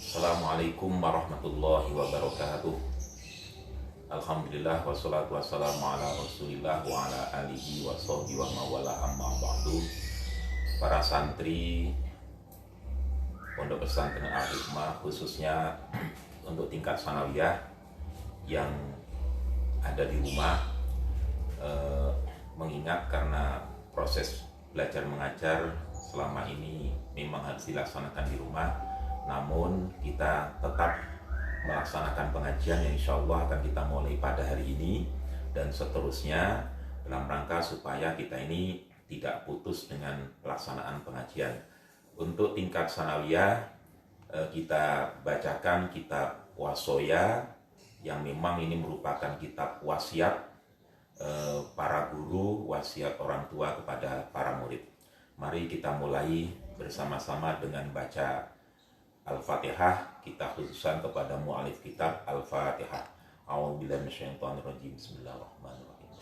Assalamualaikum warahmatullahi wabarakatuh. Alhamdulillah wassalatu wassalamu ala rasulillah wa ala alihi wa sahbihi wa mawala amma ba'du. Para santri Pondok Pesantren Al-Hikmah, khususnya untuk tingkat sanawiyah yang ada di rumah, mengingat karena proses belajar mengajar selama ini memang harus dilaksanakan di rumah, namun kita tetap melaksanakan pengajian yang insya Allah akan kita mulai pada hari ini dan seterusnya, dalam rangka supaya kita ini tidak putus dengan pelaksanaan pengajian. Untuk tingkat sanawiyah, kita bacakan kitab Wasoya yang memang ini merupakan kitab wasiat para guru, wasiat orang tua kepada para murid. Mari kita mulai bersama-sama dengan baca Al-Fatihah, kita khususan kepada mu'alif kitab Al-Fatihah. A'udzubillahi minasyaitonirrajim. Bismillahirrahmanirrahim.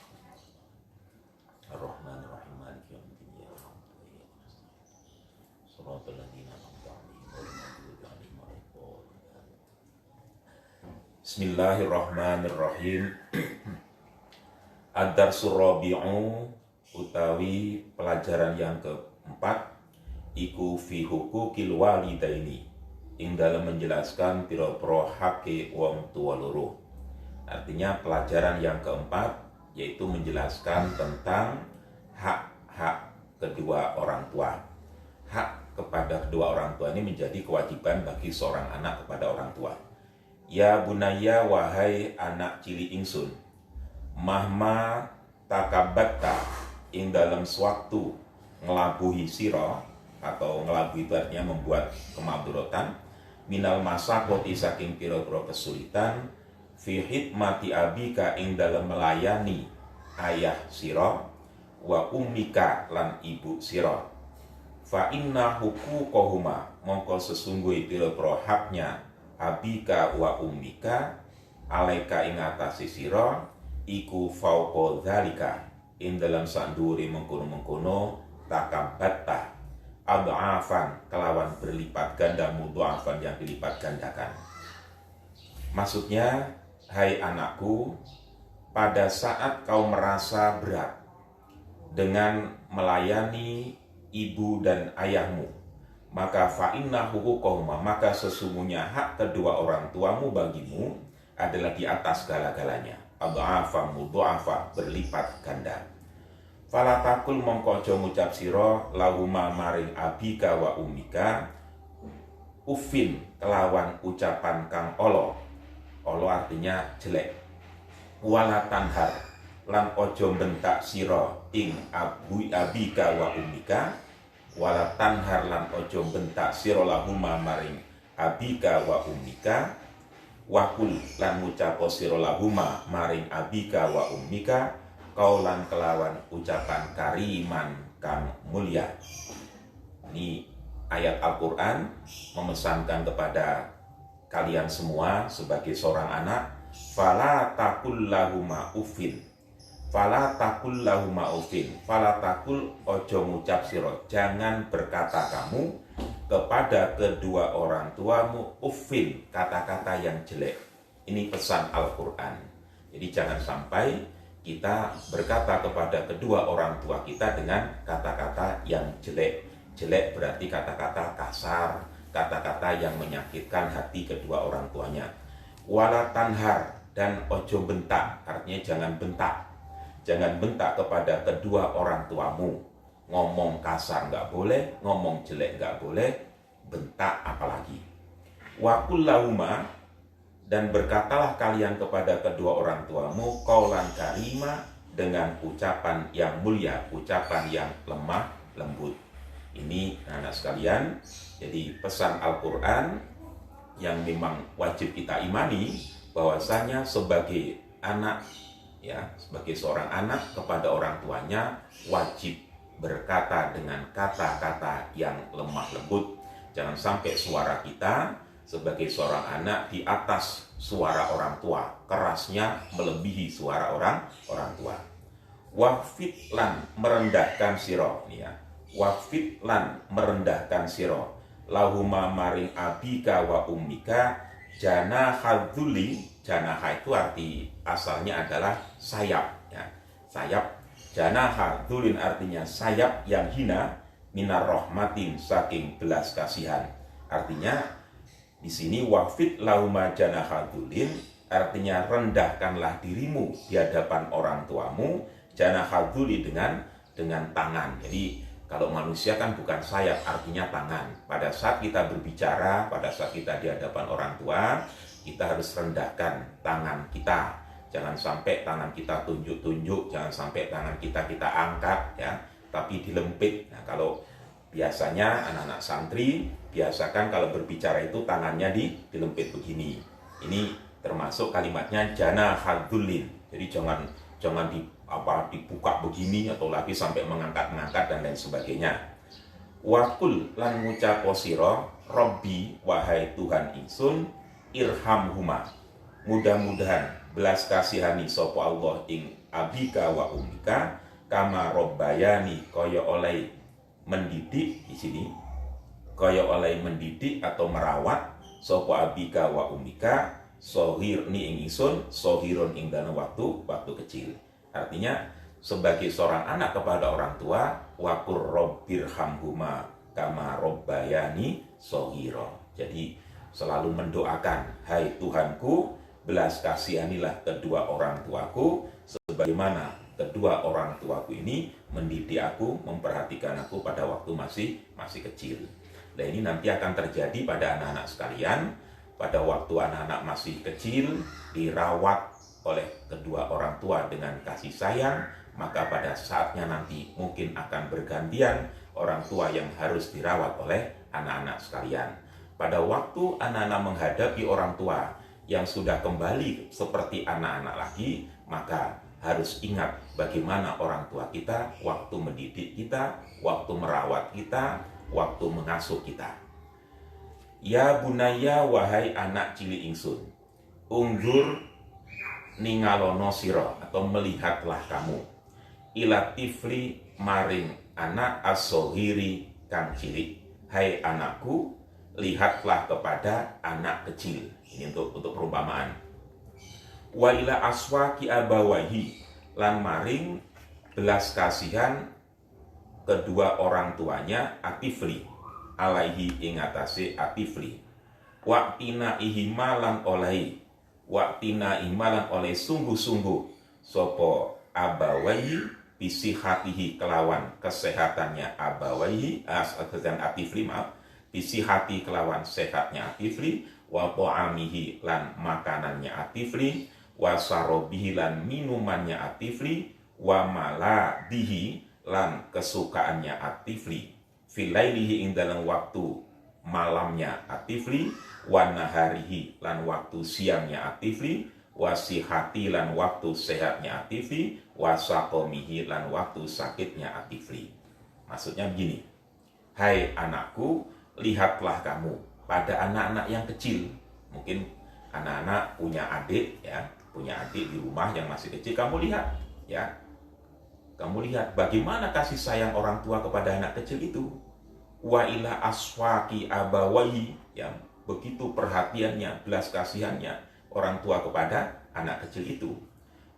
Ar-Rahmanirrahim. Maliki yaumiddin. Shiratal ladzina an'amta 'alaihim ghairil maghdubi 'alaihim waladdallin. Bismillahirrahmanirrahim. Ad-Darsul Rabi'u, utawi pelajaran yang keempat, iku fi huquqil walidaini, ing dalam menjelaskan pira-pira hake wong tua loro. Artinya pelajaran yang keempat yaitu menjelaskan tentang hak-hak kedua orang tua. Hak kepada kedua orang tua ini menjadi kewajiban bagi seorang anak kepada orang tua. Ya bunaya, wahai anak cili ingsun, mahma takabatta, ing dalam sewaktu ngelabuhi siro, atau ngelabuhi itu artinya membuat kemabruratan, minal masakoti saking pira-pira kesulitan, fi hikmati abika ing dalam melayani ayah siro, wa ummika lan ibu siro, fa inna huquqahuma, mongko sesungguh pira-pira haknya abika wa ummika alaika ing atase siro, iku fauqa dzalika, ing dalam sandure mengkono-mengkono takabatta, adhafan kelawan berlipat ganda, mudhafan yang dilipat gandakan. Maksudnya, hai anakku, pada saat kau merasa berat dengan melayani ibu dan ayahmu, maka fa'inna huquqahuma, maka sesungguhnya hak kedua orang tuamu bagimu adalah di atas segala-galanya. Adhafan mudhafan, berlipat ganda. Fala takul mongko aja ngucap sira lahuma maring abika wa ummika ufin, kelawan ucapan kang olo. Olo artinya jelek. Wala tanhar, lan aja bentak sira ing abika wa ummika. Wala tanhar, lan aja bentak sira lahuma maring abika wa ummika. Wakul, lan ngucap sira lahuma maring abika wa ummika kaulan kelawan ucapan kariman kang mulia. Ini ayat Al-Quran memesankan kepada kalian semua sebagai seorang anak, fala takul lahuma ufin, fala takul lahuma ufin, fala takul ojo ngucap siro, jangan berkata kamu kepada kedua orang tuamu ufin, kata-kata yang jelek. Ini pesan Al-Quran. Jadi jangan sampai kita berkata kepada kedua orang tua kita dengan kata-kata yang jelek. Jelek berarti kata-kata kasar, kata-kata yang menyakitkan hati kedua orang tuanya. Wala tanhar, dan ojo bentak, artinya jangan bentak. Jangan bentak kepada kedua orang tuamu. Ngomong kasar nggak boleh, ngomong jelek nggak boleh, bentak apalagi. Wa kullahuma, dan berkatalah kalian kepada kedua orang tuamu qaulan karima, dengan ucapan yang mulia, ucapan yang lemah lembut. Ini anak sekalian, jadi pesan Al-Quran yang memang wajib kita imani, bahwasanya sebagai anak, ya, sebagai seorang anak kepada orang tuanya wajib berkata dengan kata-kata yang lemah lembut. Jangan sampai suara kita sebagai seorang anak di atas suara orang tua, kerasnya melebihi suara orang tua. Wafit lan merendahkan siro, ya. Wafit lan merendahkan siro lahuma maring abika wa ummika janahadzuli. Janaha itu arti asalnya adalah sayap, ya. Sayap. Janahadzulin artinya sayap yang hina, minar rahmatin saking belas kasihan. Artinya di sini wafid lahuma janahadzulin artinya rendahkanlah dirimu di hadapan orang tuamu, janahadzuli dengan tangan. Jadi kalau manusia kan bukan sayap, artinya tangan. Pada saat kita berbicara, pada saat kita di hadapan orang tua, kita harus rendahkan tangan kita. Jangan sampai tangan kita tunjuk-tunjuk, jangan sampai tangan kita angkat, ya, tapi dilempit. Nah, kalau biasanya anak-anak santri biasakan kalau berbicara itu tangannya dilempit begini. Ini termasuk kalimatnya janahadzulin. Jadi jangan dibuka begini atau lagi sampai mengangkat dan lain sebagainya. Wakul lan ngucap sira Robbi wahai Tuhan ingsun irhamhuma, mudah-mudahan belas kasihani sapa Allah ing abika wa ummika kama robbayani, kaya oleh mendidik. Di sini kaya oleh mendidik atau merawat sapa abika wa ummika sohir ni ing ingsun sohirun ing dalam waktu kecil. Artinya sebagai seorang anak kepada orang tua, wakur robbirhamhuma kama robbayani sohiro. Jadi selalu mendoakan, hai Tuhanku, belas kasihanilah kedua orang tuaku sebagaimana kedua orang tuaku ini mendidik aku, memperhatikan aku pada waktu masih kecil. Nah, ini nanti akan terjadi pada anak-anak sekalian. Pada waktu anak-anak masih kecil dirawat oleh kedua orang tua dengan kasih sayang, maka pada saatnya nanti mungkin akan bergantian orang tua yang harus dirawat oleh anak-anak sekalian. Pada waktu anak-anak menghadapi orang tua yang sudah kembali seperti anak-anak lagi, maka harus ingat bagaimana orang tua kita waktu mendidik kita, waktu merawat kita, waktu mengasuh kita. Ya bunaya wahai anak cilik ingsun, unggur ningalono sira atau melihatlah kamu, ila tifli maring anak as-sohiri kang cilik. Hai anakku, lihatlah kepada anak kecil. Ini untuk perumpamaan. Wa ila aswaki abawahi, lan maring belas kasihan kedua orang tuanya atifli, alaihi ingatase atifli. Waktina ihimalan oleh, waktina imalan oleh sungguh-sungguh sopo abawahi bisihatihi kelawan kesehatannya abawahi dan atifli, maaf, bisihati kelawan sehatnya atifli, wa ta'amihi lan makanannya atifli, wa sarobihi lan minumannya atifli, wa maladihi lan kesukaannya atifli, filailihi ing dalam waktu malamnya atifli, wa naharihi lan waktu siangnya atifli, wa sihati lan waktu sehatnya atifli, wa saqomihi lan waktu sakitnya atifli. Maksudnya begini, hai anakku, lihatlah kamu pada anak-anak yang kecil. Mungkin anak-anak punya adik, ya, punya adik di rumah yang masih kecil, kamu lihat, ya, kamu lihat bagaimana kasih sayang orang tua kepada anak kecil itu. Wa ila aswaki abawahi, yang begitu perhatiannya, belas kasihannya orang tua kepada anak kecil itu.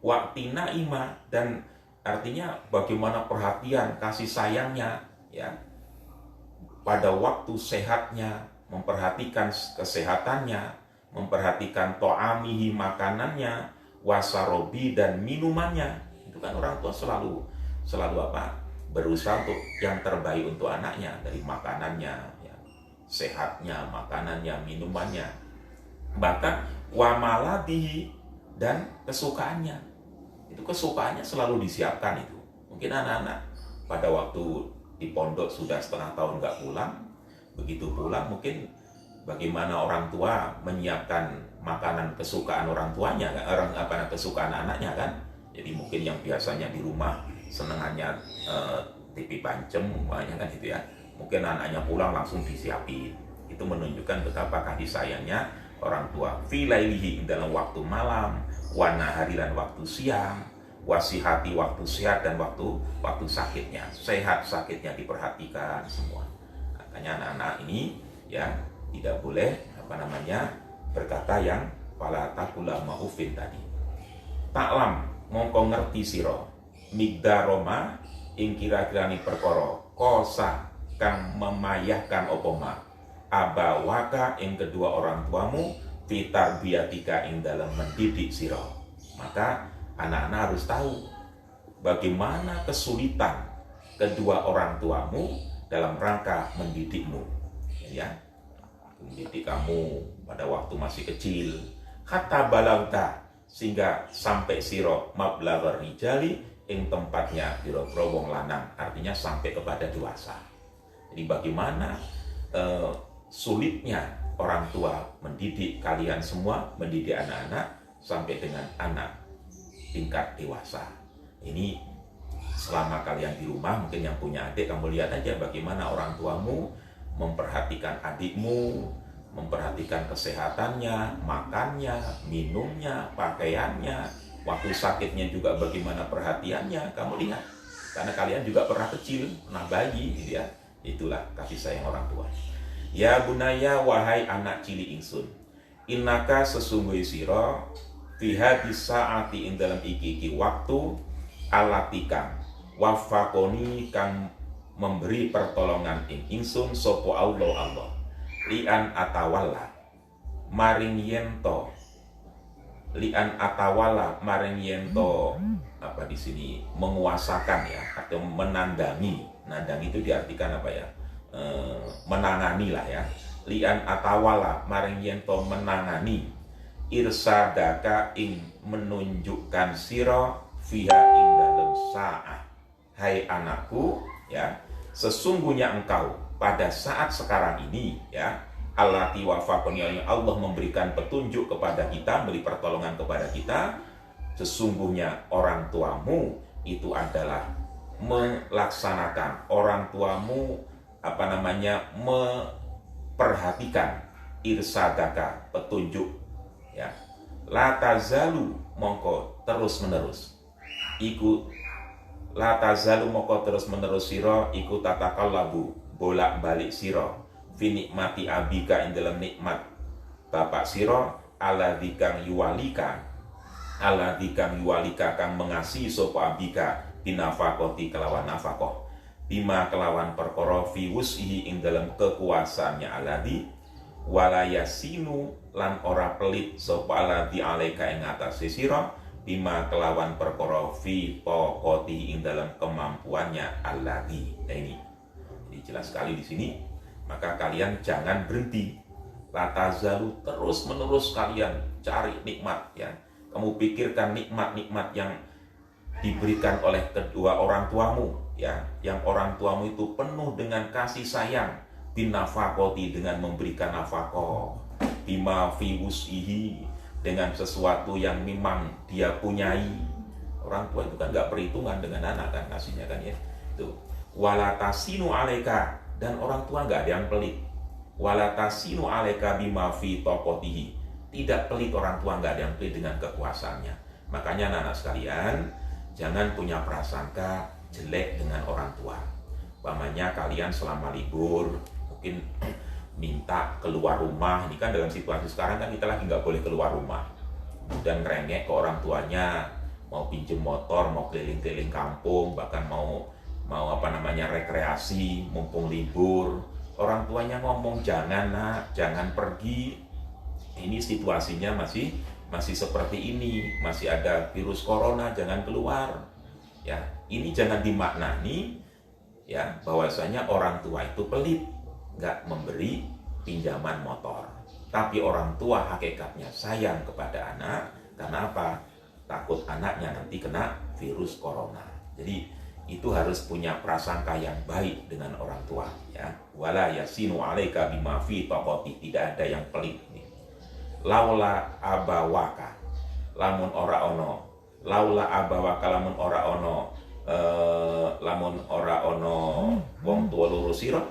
Waktina ima, dan artinya bagaimana perhatian kasih sayangnya, ya, pada waktu sehatnya, memperhatikan kesehatannya, memperhatikan to'amihi makanannya, wasarobi dan minumannya. Itu kan orang tua selalu apa? Berusaha untuk yang terbaik untuk anaknya, dari makanannya, ya, sehatnya, makanannya, minumannya. Bahkan wamaladihi, dan kesukaannya. Itu kesukaannya selalu disiapkan itu. Mungkin anak-anak pada waktu di pondok sudah setengah tahun nggak pulang, begitu pulang mungkin bagaimana orang tua menyiapkan makanan kesukaan orang tuanya, kesukaan anaknya kan. Jadi mungkin yang biasanya di rumah senengannya TV pancem umpamanya kan gitu ya, mungkin anaknya pulang langsung disiapin. Itu menunjukkan betapa kasih sayangnya orang tua. Filailihi dalam waktu malam, wanahari dan waktu siang, wasihati waktu sehat dan waktu sakitnya. Sehat sakitnya diperhatikan semua. Makanya anak-anak ini ya, tidak boleh berkata yang fala taqula ma'ufin tadi. Taklam mongko ngerti sira migdaroma ing kira-kirani perkara kosa kang memayahkan opoma abawaka ing kedua orang tuamu fitar biatika ing dalam mendidik sira. Maka anak-anak harus tahu bagaimana kesulitan kedua orang tuamu dalam rangka mendidikmu, ya, mendidik kamu pada waktu masih kecil, hatta balauta, sehingga sampai siro mablaghar rijali ing tempatnya biro-biro wong lanang, artinya sampai kepada dewasa. Jadi bagaimana sulitnya orang tua mendidik kalian semua, mendidik anak-anak sampai dengan anak tingkat dewasa. Ini selama kalian di rumah, mungkin yang punya adik, kamu lihat aja bagaimana orang tuamu memperhatikan adikmu, memperhatikan kesehatannya, makannya, minumnya, pakaiannya, waktu sakitnya juga bagaimana perhatiannya, kamu lihat. Karena kalian juga pernah kecil, pernah bayi, gitu ya. Itulah kasih sayang orang tua. Ya bunaya, wahai anak cili ingsun, innaka sesungguh sira fiha disaati ing dalam iki waktu alatikang wafakoni kang memberi pertolongan ing ingsun sopo Allah lian atawala maring yento apa di sini menguasakan, ya, atau menandangi. Nandang itu diartikan apa, ya, menangani lah, ya. Lian atawala maring yento menangani irsadaka ing menunjukkan siro fiha ing dalam sa'ah. Hai anakku, ya, sesungguhnya engkau pada saat sekarang ini, ya, allati wafaqani, Allah memberikan petunjuk kepada kita, beri pertolongan kepada kita. Sesungguhnya orang tuamu itu adalah melaksanakan, orang tuamu memperhatikan irsadaka, petunjuk, ya. La tazalu mongko terus menerus iku, la tazalu mongko terus menerus sira iku tatakallabu bolak balik sira fi nikmati abika ing dalam nikmat bapak sira alladzi kang yuwalika kang mengasihi sapa abika binafaqati kelawan nafaqah bima kelawan perkara fi wus'ihi ing dalam kekuasaannya alladzi wala yasinu lan ora pelit sapa alladzi alaika ing atase sira bima kelawan perkara fi taqati ing dalam kemampuannya alladzi. Nah, ini jadi jelas sekali di sini. Maka kalian jangan berhenti, la tazalu, terus menerus kalian cari nikmat, ya. Kamu pikirkan nikmat-nikmat yang diberikan oleh kedua orang tuamu, ya, yang orang tuamu itu penuh dengan kasih sayang, binafaqati, dengan memberikan nafkah, bima fi wus'ihi, dengan sesuatu yang memang dia punyai. Orang tua itu kan nggak perhitungan dengan anak, kan, kasihnya, kan, ya. Itu walatasinu alaika, dan orang tua nggak ada yang pelit. Walatasinu alaika bima fi taqatihi, tidak pelit orang tua, nggak ada yang pelit dengan kekuasaannya. Makanya anak-anak sekalian, jangan punya prasangka jelek dengan orang tua. Umpamanya kalian selama libur mungkin minta keluar rumah. Ini kan dalam situasi sekarang kan kita lagi nggak boleh keluar rumah. Dan ngerengek ke orang tuanya, mau pinjem motor, mau keliling-keliling kampung, bahkan mau rekreasi mumpung libur. Orang tuanya ngomong, jangan nak, jangan pergi. Ini situasinya masih seperti ini, masih ada virus corona, jangan keluar. Ya, ini jangan dimaknani, ya, bahwasanya orang tua itu pelit, nggak memberi pinjaman motor. Tapi orang tua hakikatnya sayang kepada anak. Karena apa? Takut anaknya nanti kena virus corona. Jadi itu harus punya prasangka yang baik dengan orang tua, ya. Wala yasinu alaika bima fi taqati, tidak ada yang pelit. Laula abawaka lamun ora ono, laula abawaka lamun ora ono wong tuwa loro sira,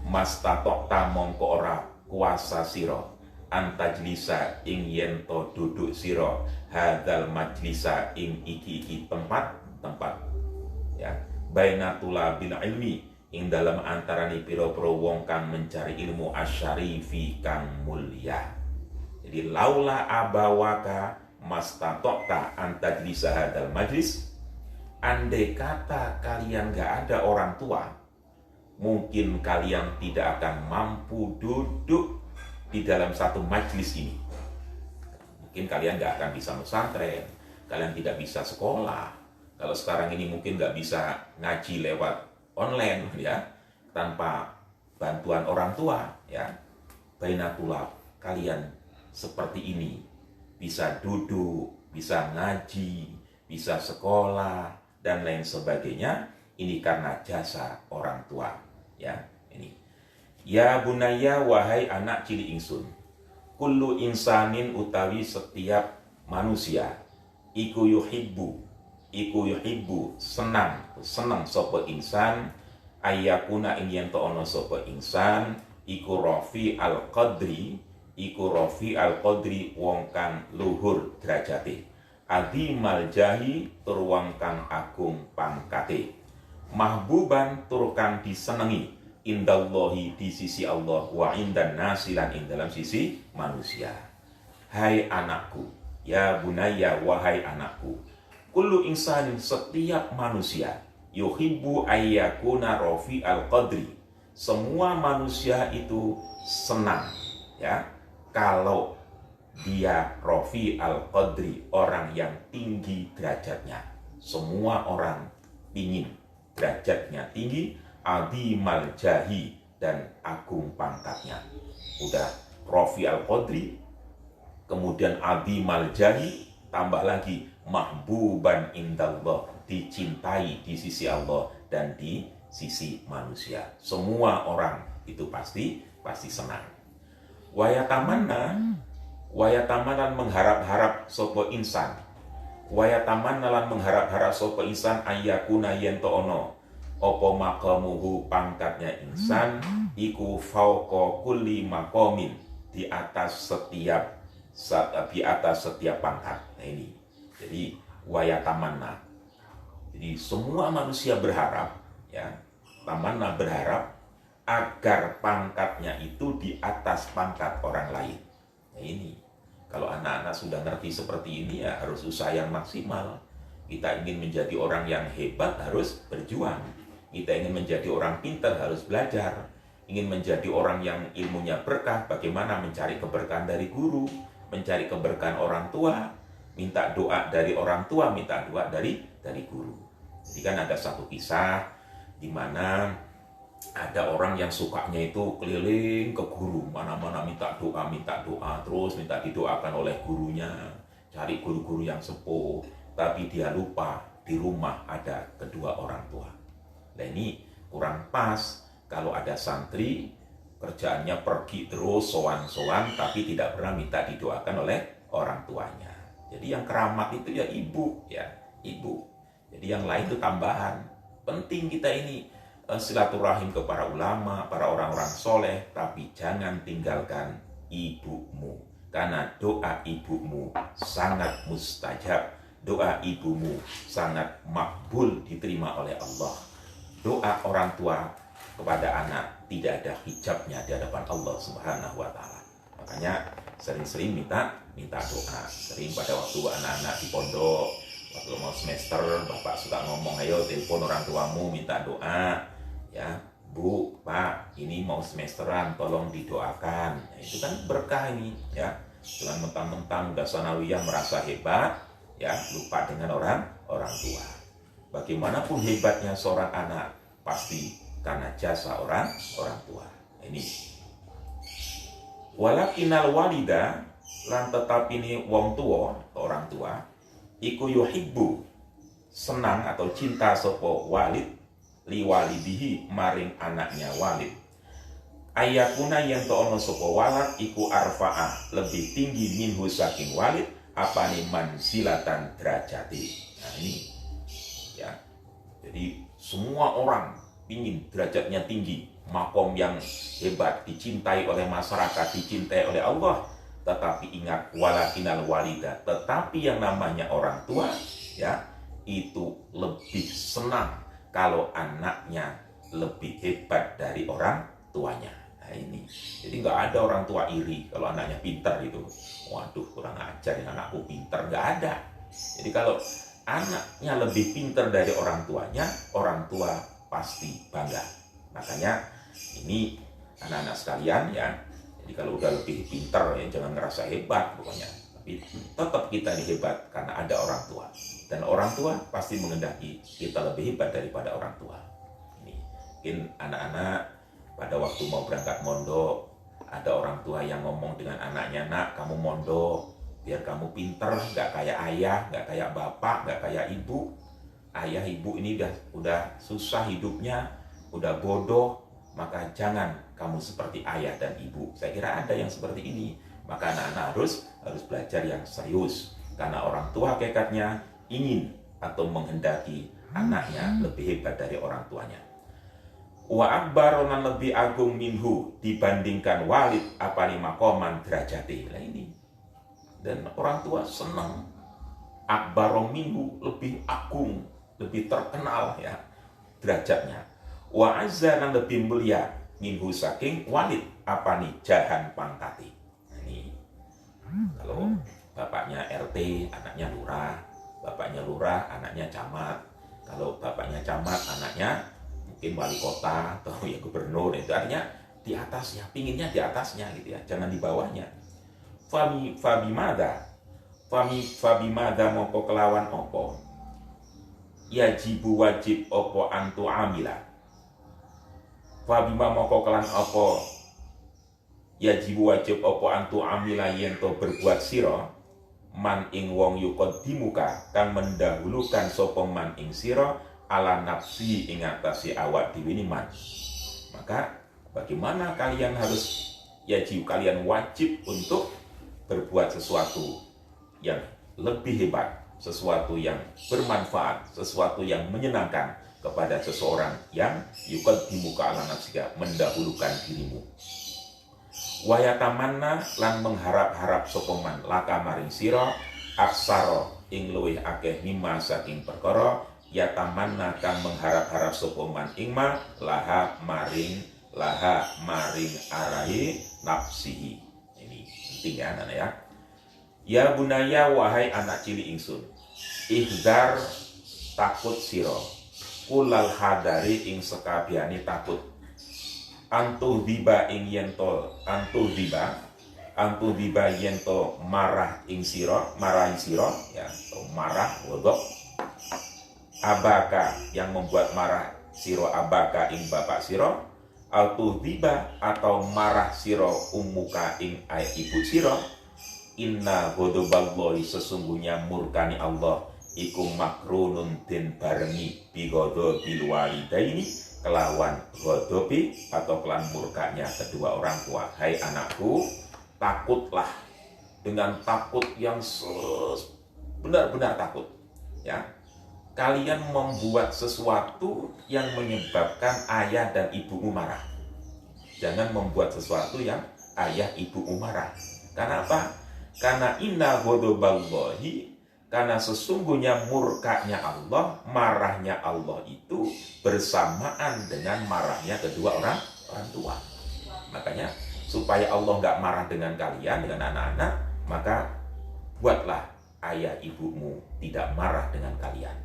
mastatokta mongko ora kuasa sira antajlisa ing yen to duduk sira hadzal majlisa ing iki tempat, ya, bainatula bil ilmi ing dalam antarane pira-pira wong kang mencari ilmu asyarifi kang mulia. Jadi laula abawaka mastatokta antajlisa hadal majlis, andai kata kalian gak ada orang tua, mungkin kalian tidak akan mampu duduk di dalam satu majlis ini. Mungkin kalian gak akan bisa pesantren, kalian tidak bisa sekolah. Kalau sekarang ini mungkin gak bisa ngaji lewat online ya, tanpa bantuan orang tua ya. Bainatullah, kalian seperti ini bisa duduk, bisa ngaji, bisa sekolah dan lain sebagainya. Ini karena jasa orang tua ya. Ini ya bunaya, wahai anak cili ingsun, kullu insanin utawi setiap manusia iku yuhibbu senang sapa insan ayakuna ing yen to ana sapa insan iku rafi al-qadri wong kang luhur derajate, adimal jahi tur wong kang agung pangkate, mahbuban tur kang disenengi indallahi di sisi Allah, wa indan nasi lan ing dalam sisi manusia. Hai anakku, ya bunaya, wahai anakku, kullu insanin setiap manusia yuhibbu ayyakuna rafi al-qadri, semua manusia itu senang ya kalau dia rafi al-qadri, orang yang tinggi derajatnya. Semua orang ingin derajatnya tinggi, adimal jahi dan agung pangkatnya. Udah rafi al-qadri, kemudian adimal jahi, tambah lagi mahbuban indallah, dicintai di sisi Allah dan di sisi manusia. Semua orang itu pasti senang. Wayatamanna mengharap-harap sopo insan. Wayatamanna lan mengharap-harap sopo insan ayyakuna yen to ono opo maqamuhu, pangkatnya insan iku fauqa kulli maqamin, di atas setiap pangkat. Nah ini. Jadi wayatamanna. Jadi semua manusia berharap ya, tamanna berharap agar pangkatnya itu di atas pangkat orang lain. Nah ini, kalau anak-anak sudah ngerti seperti ini ya harus usaha yang maksimal. Kita ingin menjadi orang yang hebat harus berjuang. Kita ingin menjadi orang pintar harus belajar. Ingin menjadi orang yang ilmunya berkah, bagaimana mencari keberkahan dari guru, mencari keberkahan orang tua, minta doa dari orang tua, minta doa dari guru. Jadi kan ada satu kisah di mana ada orang yang sukanya itu keliling ke guru, mana-mana minta doa, terus minta didoakan oleh gurunya, cari guru-guru yang sepuh, tapi dia lupa di rumah ada kedua orang tua. Nah ini kurang pas kalau ada santri kerjaannya pergi terus sowan-sowan tapi tidak pernah minta didoakan oleh orang tuanya. Jadi yang keramat itu ya ibu. Jadi yang lain itu tambahan. Penting kita ini silaturahim ke para ulama, para orang-orang soleh, tapi jangan tinggalkan ibumu. Karena doa ibumu sangat mustajab, doa ibumu sangat makbul, diterima oleh Allah. Doa orang tua kepada anak tidak ada hijabnya di hadapan Allah Subhanahu wa Ta'ala. Makanya sering-sering minta doa. Sering pada waktu anak-anak di pondok, waktu mau semester, bapak suka ngomong, ayo telepon orang tuamu minta doa. Ya, Bu, Pak, ini mau semesteran, tolong didoakan. Nah, itu kan berkah ini, ya. Jangan mentang-mentang udah sanawiyah merasa hebat, ya, lupa dengan orang tua. Bagaimanapun hebatnya seorang anak, pasti karena jasa orang tua. Nah, ini. Walakinal walida, lan tetap ini wong tua, orang tua, iku yuhibbu, senang atau cinta sopo walid, liwalidihi maring anaknya walid, ayakuna yang to'ono sopo walad iku arfa'ah, lebih tinggi minhu saking walid, apane mansilatan derajati. Nah ini ya, jadi semua orang ingin derajatnya tinggi, makom yang hebat, dicintai oleh masyarakat, dicintai oleh Allah. Tetapi ingat, walakinal walida, tetapi yang namanya orang tua ya, itu lebih senang kalau anaknya lebih hebat dari orang tuanya. Nah ini, jadi nggak ada orang tua iri kalau anaknya pintar itu. Waduh, kurang ajar ya, anakku pintar, nggak ada. Jadi kalau anaknya lebih pintar dari orang tuanya, orang tua pasti bangga. Makanya ini anak-anak sekalian ya, jadi kalau udah lebih pintar ya jangan ngerasa hebat pokoknya. Tapi tetap kita ini hebat karena ada orang tua. Dan orang tua pasti mengendaki kita lebih hebat daripada orang tua. Ini mungkin anak-anak pada waktu mau berangkat mondok, ada orang tua yang ngomong dengan anaknya, nak kamu mondok biar kamu pinter, nggak kayak ayah, nggak kayak bapak, nggak kayak ibu. Ayah ibu ini udah susah hidupnya, udah bodoh, maka jangan kamu seperti ayah dan ibu. Saya kira ada yang seperti ini. Maka anak-anak harus belajar yang serius, karena orang tua hakikatnya ingin atau menghendaki anaknya lebih hebat dari orang tuanya. Wa akbaronan lebih agung minhu dibandingkan walid apa lima koman derajati. Nah ini, dan orang tua senang akbarom minhu lebih agung, lebih terkenal ya derajatnya. Wa azzanan lebih mulia minhu saking walid apa nih jahan pangkati. Kalau bapaknya RT, anaknya lurah, bapaknya lurah, anaknya camat. Kalau bapaknya camat, anaknya mungkin wali kota atau ya gubernur. Itu artinya di atasnya, pinginnya di atasnya gitu ya, jangan di bawahnya. Fabi mada moko kelawan opo yajibu wajib opo antu amila. Fabi moko kelan opo yajibu wajib opo antu amila yento berbuat siro man ing wong yukod dimuka kang mendahulukan sopong man ing siro ala nafsi ing atasi awak diwini man. Maka bagaimana kalian harus kalian wajib untuk berbuat sesuatu yang lebih hebat, sesuatu yang bermanfaat, sesuatu yang menyenangkan kepada seseorang yang yukod dimuka ala nafsika, mendahulukan dirimu. Wayatamanna lan mengharap-harap sopoman laka maring siro aksaro ing luwih akeh mimma saking perkara yatamanna kang mengharap-harap sopoman ingma laha maring arahi nafsihi. Ini penting ya anak ya. Ya bunaya wahai anak cili ingsun, ihzar takut siro kulal hadari ing sekabiani takut antuh diba ing yento marah ing siro, marahi siro ya, atau marah godok abaka yang membuat marah siro abaka ing bapak siro, antuh diba atau marah siro umuka ing ibu siro. Inna godoballahi sesungguhnya murkani Allah iku makrunun den barengi bigodo bilwalidaini kelawan godobi atau kelawan murkanya kedua orang tua. Hai anakku, takutlah dengan takut yang benar-benar takut ya. Kalian membuat sesuatu yang menyebabkan ayah dan ibumu marah. Jangan membuat sesuatu yang ayah ibumu marah. Karena apa? Karena inna godoballahi, karena sesungguhnya murkanya Allah, marahnya Allah itu bersamaan dengan marahnya kedua orang tua. Makanya supaya Allah nggak marah dengan kalian, dengan anak-anak, maka buatlah ayah ibumu tidak marah dengan kalian.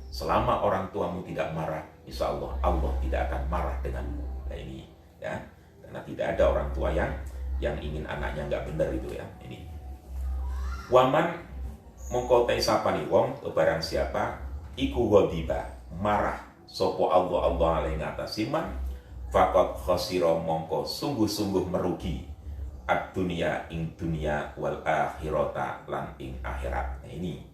Selama orang tuamu tidak marah, insya Allah Allah tidak akan marah denganmu. Nah ini ya, karena tidak ada orang tua yang ingin anaknya nggak benar itu ya. Ini waman mongko te sapani wong barang siapa iku ghadiba marah sapa Allah alaihi ngatasiman faqad khasira mongko sungguh-sungguh merugi ad-dunya ing dunia wal akhirata lan ing akhirat. Nah ini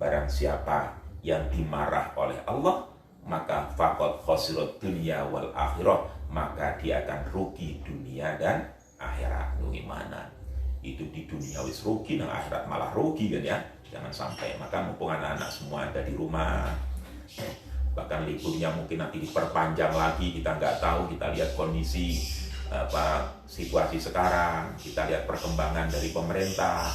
barang siapa yang dimarah oleh Allah maka faqad khasira dunya wal akhirah, maka dia akan rugi dunia dan akhirat. Gimana? Hidup di dunia wis rugi, nang akhirat malah rugi kan ya. Jangan sampai. Maka mumpung anak-anak semua ada di rumah, bahkan liburnya mungkin nanti diperpanjang lagi, kita nggak tahu. Kita lihat kondisi situasi sekarang, kita lihat perkembangan dari pemerintah,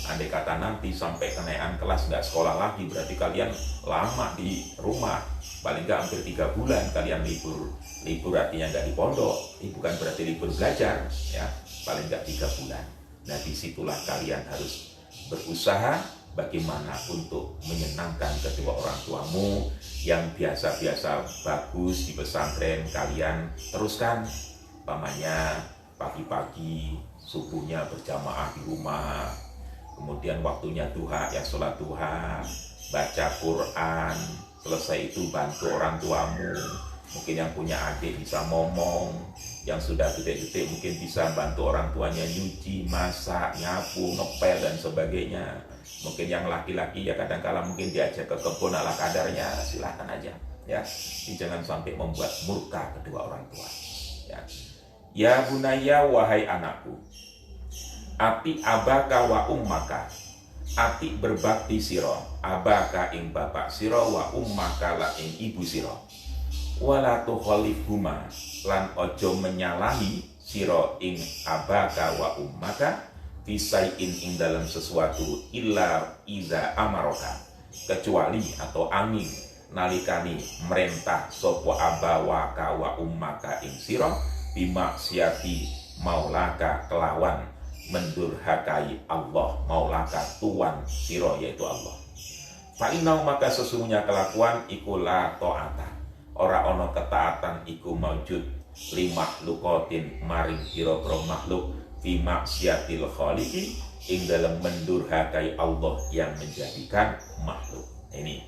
Andai kata nanti sampai kenaikan kelas nggak sekolah lagi, berarti kalian lama di rumah, paling nggak hampir 3 bulan kalian libur. Libur artinya nggak di pondok, bukan berarti libur belajar, ya, paling nggak 3 bulan. Nah, disitulah kalian harus berusaha bagaimana untuk menyenangkan kedua orang tuamu. Yang biasa-biasa bagus di pesantren kalian teruskan, umpamanya pagi-pagi subuhnya berjamaah di rumah, kemudian waktunya duha ya sholat duha, baca Quran, selesai itu bantu orang tuamu. Mungkin yang punya adik bisa ngomong, yang sudah gede-gede mungkin bisa bantu orang tuanya nyuci, masak, nyapu, ngepel dan sebagainya. Mungkin yang laki-laki ya kadang-kala mungkin diajak ke kebun ala kadarnya, silahkan aja, ya. Jadi jangan sampai membuat murka kedua orang tua, ya. Ya bunaya, wahai anakku, ati abaka wa ummaka, ati berbakti siro, abaka ing bapak siro, wa ummaka la ing ibu siro, wala tukhalifhuma, lan ojo menyalahi siro ing abaka wa ummaka, fisai'in ing dalam sesuatu, illa iza amaroka, kecuali atau angin nalikani merentah sopo abawaka wa ummaka ing siro, bimaksiati maulaka kelawan mendurhakai Allah, maulaka tuan siro yaitu Allah. Fa'inau maka sesungguhnya kelakuan iku la ta'ata, ora ono ketaatan iku maujud limah lukotin maring pira-pira makhluk fi maksiatil khaliqi ing dalam mendurhakai Allah yang menjadikan makhluk. Ini,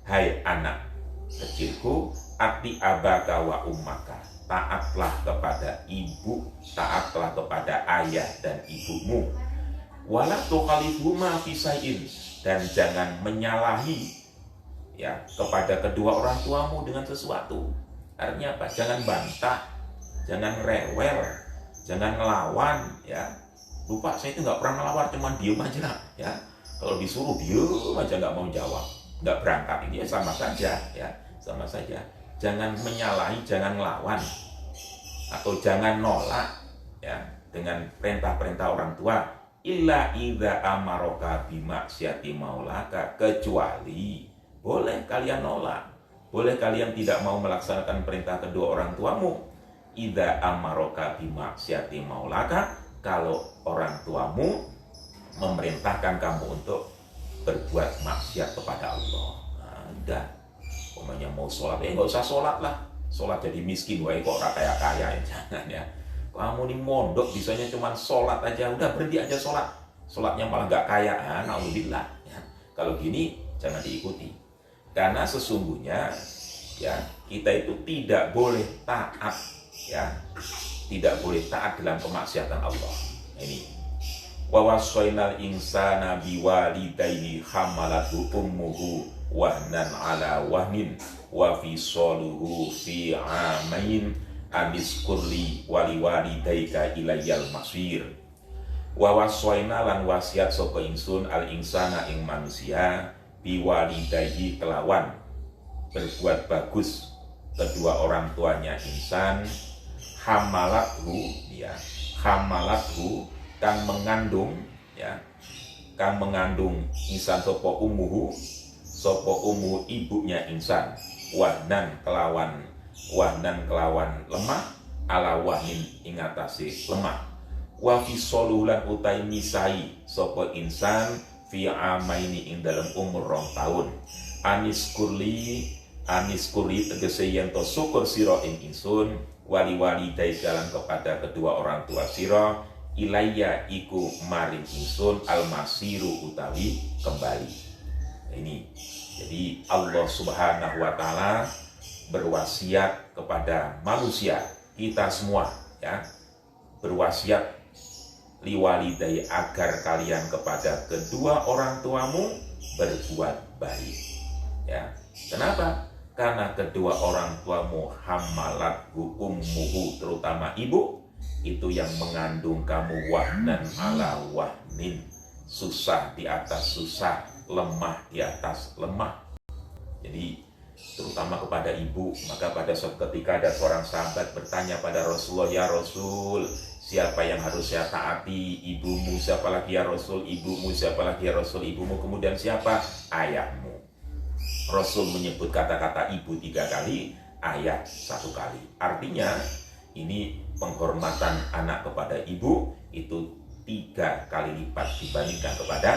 hai anak kecilku, ati abaka wa ummaka, taatlah kepada ibu, taatlah kepada ayah dan ibumu. Wala tukhalifhuma fi syai'in, dan jangan menyalahi ya kepada kedua orang tuamu dengan sesuatu. Artinya apa? Jangan bantah, jangan rewel, jangan ngelawan, ya. Lupa, saya itu nggak pernah ngelawan, cuman diem aja, ya. Kalau disuruh diem aja nggak mau jawab, nggak berangkat, ini ya sama saja, ya, sama saja. Jangan menyalahi, jangan ngelawan, atau jangan nolak, ya, dengan perintah-perintah orang tua. Illa idza amaroka bimaksiati maulaka, kecuali boleh kalian nolak, boleh kalian tidak mau melaksanakan perintah kedua orang tuamu. Idza amaroka bimaksiati maulaka, kalau orang tuamu memerintahkan kamu untuk berbuat maksiat kepada Allah. Nah, udah, pokoknya mau sholat, nggak usah sholat lah, sholat jadi miskin, wah kok ora kaya-kaya, jangan ya. Kamu nih mondok bisanya cuma sholat aja, udah berhenti aja sholat, sholatnya malah nggak kaya, naudzubillah. Ya. Kalau gini jangan diikuti, karena sesungguhnya ya kita itu tidak boleh taat, ya, tidak boleh taat dalam kemaksiatan Allah. Ini wa wassaynal insana biwalidayhi hamalathu ummuhu wahnan ala wahnin wa fisaluhu fi amain aniskurli wali walidayka ilayyal masir. Wa wassaina lan wasiat sapa ingsun al insana ing manusia biwalidayhi kelawan berbuat bagus kedua orang tuanya insan, hamalathu, ya, hamalathu kang mengandung, ya, kang mengandung insan sopo umuhu, sopo umuhu ibunya insan, wahnan kelawan lemah, ala wahnin ingatasi lemah, wa fi solulan utai misai sopo insan fi amaini ing dalam umur 2 tahun, anis kurli tegese yen to syukur sira ing ingsun wali dai jalan kepada kedua orang tua sira, ilayya iku maring ingsun almasiru utawi kembali. Ini jadi Allah Subhanahu wa taala berwasiat kepada manusia, kita semua, ya, berwasiat liwalidai agar kalian kepada kedua orang tuamu berbuat baik, ya. Kenapa? Karena kedua orang tuamu hamalathu ummuhu, terutama ibu itu yang mengandung kamu wahnan ala wahnin, susah di atas susah, lemah di atas lemah. Jadi terutama kepada ibu, maka pada suatu ketika ada seorang sahabat bertanya pada Rasulullah, ya Rasul, Siapa yang harus saya taati? Ibumu. Siapa lagi ya Rasul? Ibumu. Siapa lagi ya Rasul? Ibumu. Kemudian siapa? Ayahmu. Rasul menyebut kata-kata ibu 3 kali, ayah 1 kali. Artinya ini penghormatan anak kepada ibu itu 3 kali lipat dibandingkan kepada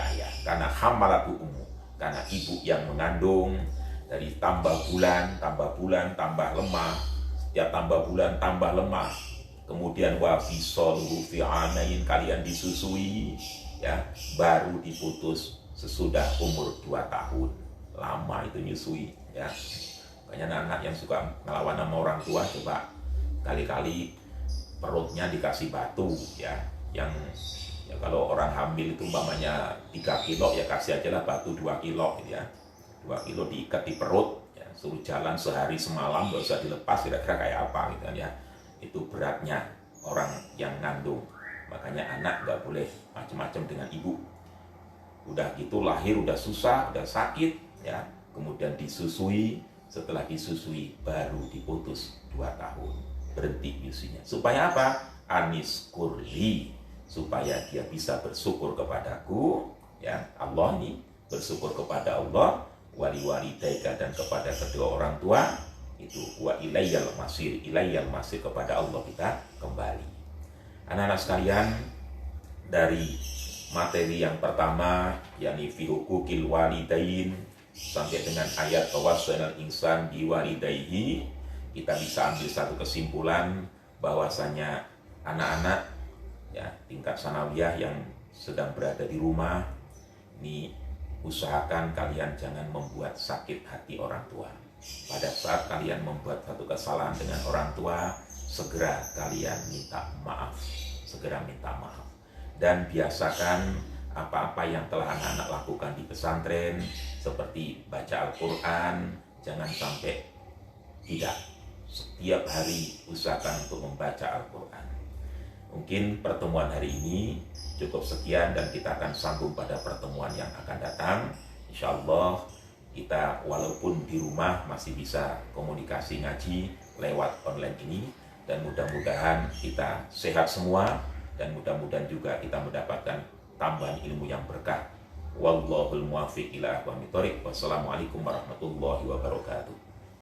ayah. Karena hamalatu ummu, karena ibu yang mengandung. Dari tambah bulan, tambah lemah. Setiap tambah bulan, tambah lemah. Kemudian wa fisoluhu fi amain, kalian disusui, ya, baru diputus sesudah umur 2 tahun. Lama itu nyusui, ya. Makanya anak yang suka ngelawan sama orang tua, coba kali-kali perutnya dikasih batu, ya. Yang ya kalau orang hamil itu umpamanya 3 kilo, ya kasih aja lah batu 2 kilo, ya. 2 kilo diikat di perut, ya, suruh jalan sehari semalam, gak usah dilepas, kira-kira kayak apa gitu kan, ya. Itu beratnya orang yang ngandung. Makanya anak gak boleh macam-macam dengan ibu. Udah gitu lahir udah susah, udah sakit, ya, kemudian disusui. Setelah disusui baru diputus 2 tahun, berhenti nyusuinya. Supaya apa? Anis kurli, supaya dia bisa bersyukur kepadaku, ya. Allah ini bersyukur kepada Allah, wali daika, dan kepada kedua orang tua. Itu wa ilayyal masir, kepada Allah kita kembali. Anak-anak sekalian, dari materi yang pertama, yakni fi hukukil walidain, sampai dengan ayat tawassaynal insan biwalidayhi, kita bisa ambil satu kesimpulan bahwasanya anak-anak, ya, tingkat sanawiyah yang sedang berada di rumah ini, usahakan kalian jangan membuat sakit hati orang tua. Pada saat kalian membuat satu kesalahan dengan orang tua, segera kalian minta maaf. Dan biasakan apa-apa yang telah anak-anak lakukan di pesantren, seperti baca Al-Quran, jangan sampai tidak. Setiap hari usahakan untuk membaca Al-Quran. Mungkin pertemuan hari ini cukup sekian, dan kita akan sambung pada pertemuan yang akan datang. Insya Allah kita walaupun di rumah masih bisa komunikasi ngaji lewat online ini, dan mudah-mudahan kita sehat semua, dan mudah-mudahan juga kita mendapatkan tambahan ilmu yang berkah. Wallahul muwaffiq ila aqwamit thoriq. Wassalamualaikum warahmatullahi wabarakatuh.